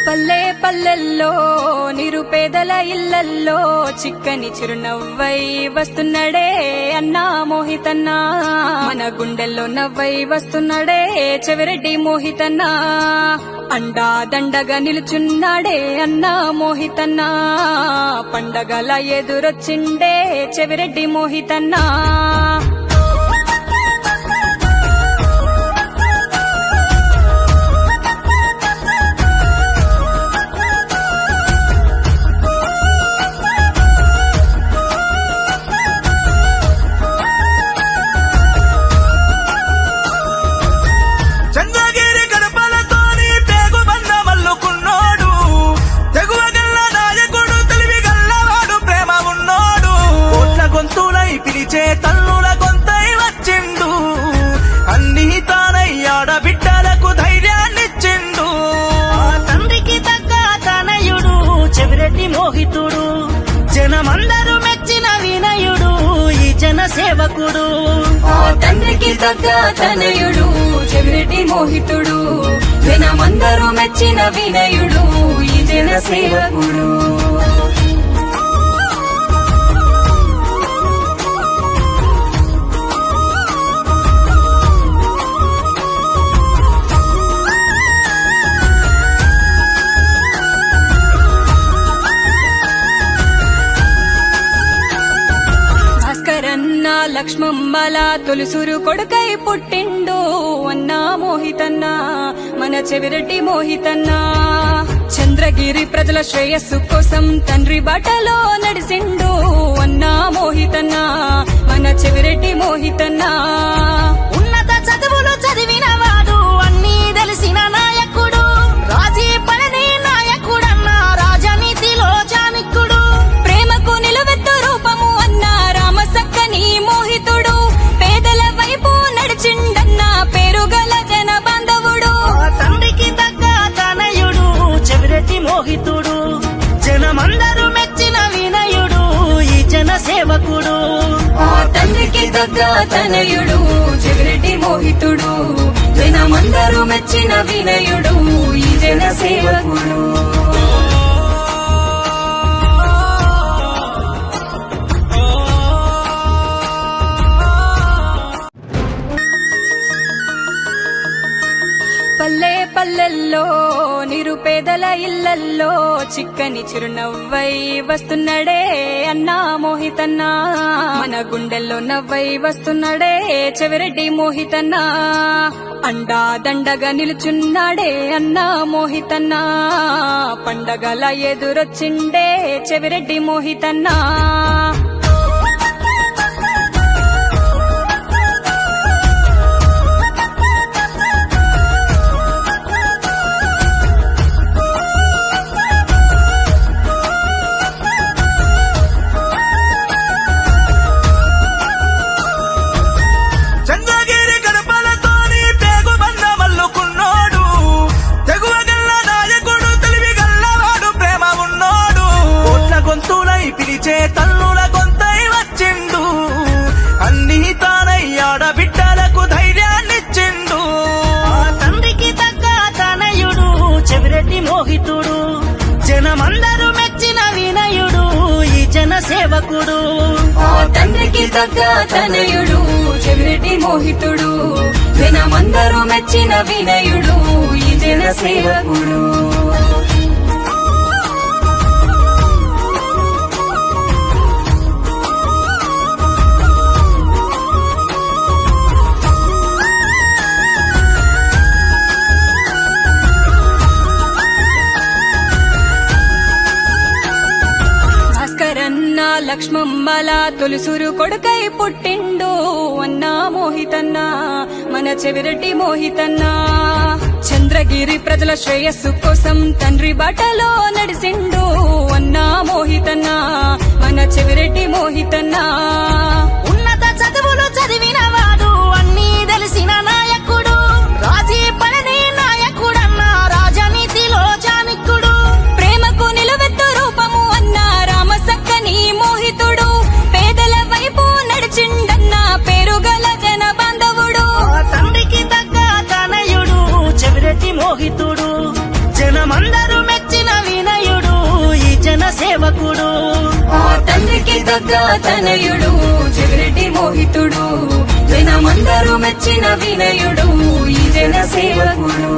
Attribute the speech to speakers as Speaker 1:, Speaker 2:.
Speaker 1: పల్లె పల్లెల్లో నిరుపేదల ఇళ్లల్లో చిక్కని చిరునవ్వై వస్తున్నాడే అన్నా మోహితన్నా, మన గుండెల్లో నవ్వై వస్తున్నాడే చెవిరెడ్డి మోహితన్నా, అండా దండగా నిలుచున్నాడే అన్నా మోహితన్నా, పండగల ఎదురొచ్చిండే చెవిరెడ్డి మోహితన్నా.
Speaker 2: తల్లుల గొంతై వచ్చిండు, అన్ని తానయ్యాడ బిడ్డలకు ధైర్యాన్నిచ్చిండు.
Speaker 3: తండ్రికి తగ్గ తనయుడు చెవిరెడ్డి మోహితుడు, జనమందరూ మెచ్చిన వినయుడు ఈ జన సేవకుడు.
Speaker 1: తండ్రికి తగ్గ తనయుడు చెవిరెడ్డి మోహితుడు, జనమందరూ మెచ్చిన వినయుడు ఈ జన సేవకుడు. లక్ష్మమ్మల తొలుసురు కొడుకై పుట్టిండు అన్నా మోహితన్నా, మన చెవిరెడ్డి మోహితన్నా, చంద్రగిరి ప్రజల శ్రేయస్సు కోసం తండ్రి బాటలో నడిసిండు అన్నా మోహితన్నా, మన చెవిరెడ్డి మోహితన్నా.
Speaker 3: ఉన్నత చదువులు చదివిన వాడు, అన్నీ తెలిసిన నాయకుడు, రాజీ పడని నాయకుడన్నా, రాజనీతిలో చాణిక్యుడు,
Speaker 1: ప్రేమకు నిలువెత్తు రూపము అన్నా రామసక్కని మోహితుడు, పేదల వైపు నడిచిండన్న పేరుగల జన బాంధవుడు.
Speaker 3: తండ్రికి తగ్గ తనయుడు చెవిరెడ్డి మోహితుడు, జనమందరూ మెచ్చిన వినయుడు ఈ జన సేవకుడు.
Speaker 1: తండ్రికి తగ్గ తనయుడు చెవిరెడ్డి మోహితుడు, జనమందరూ మెచ్చిన వినయుడు ఈ జన సేవకుడు. పల్లె పల్లెల్లో నిరుపేదల ఇళ్లల్లో చిక్కని చిరునవ్వై వస్తున్నాడే అన్నా మోహితన్నా, మన గుండెల్లో నవ్వై వస్తున్నాడే చెవిరెడ్డి మోహితన్నా, అండా దండగా నిలుచున్నాడే అన్నా మోహితన్నా, పండగల ఎదురొచ్చిండే చెవిరెడ్డి మోహితన్నా.
Speaker 2: తల్లుల గొంతై వచ్చిండు, అన్ని తానయ్యాడ బిడ్డలకు ధైర్యాన్నిచ్చిండు.
Speaker 3: తండ్రికి తగ్గ తనయుడు చెవిరెడ్డి మోహితుడు, జనమందరూ మెచ్చిన వినయుడు ఈ జన సేవకుడు.
Speaker 1: తండ్రికి తగ్గ తనయుడు చెవిరెడ్డి మోహితుడు, జనమందరూ మెచ్చిన వినయుడు ఈ జన సేవకుడు. లక్ష్మమ్మల తొలుసురు కొడుకై పుట్టిండు అన్నా మోహితన్నా, మన చెవిరెడ్డి మోహితన్నా, చంద్రగిరి ప్రజల శ్రేయస్సు కోసం తండ్రి బాటలో నడిసిండు అన్నా మోహితన్నా, మన చెవిరెడ్డి మోహితన్నా.
Speaker 3: ఉన్నత చదువులు చదివిన వాడు, అన్నీ తెలిసిన నాయకుడు, రాజీ పడని నాయకుడన్నా, రాజనీతిలో చాణిక్యుడు,
Speaker 1: ప్రేమకు నిలువెత్తు రూపము అన్నా రామసక్కని మోహితుడు, పేదల వైపు నడిచిండన్న పేరుగల జన బాంధవుడు.
Speaker 3: తండ్రికి తగ్గ తనయుడు చెవిరెడ్డి మోహితుడు, జనమందరూ మెచ్చిన
Speaker 1: జగ్గ తనయుడు జగరెడ్డి మోహితుడు జనమందరూ మెచ్చిన వినయుడు ఈ జన సేవకుడు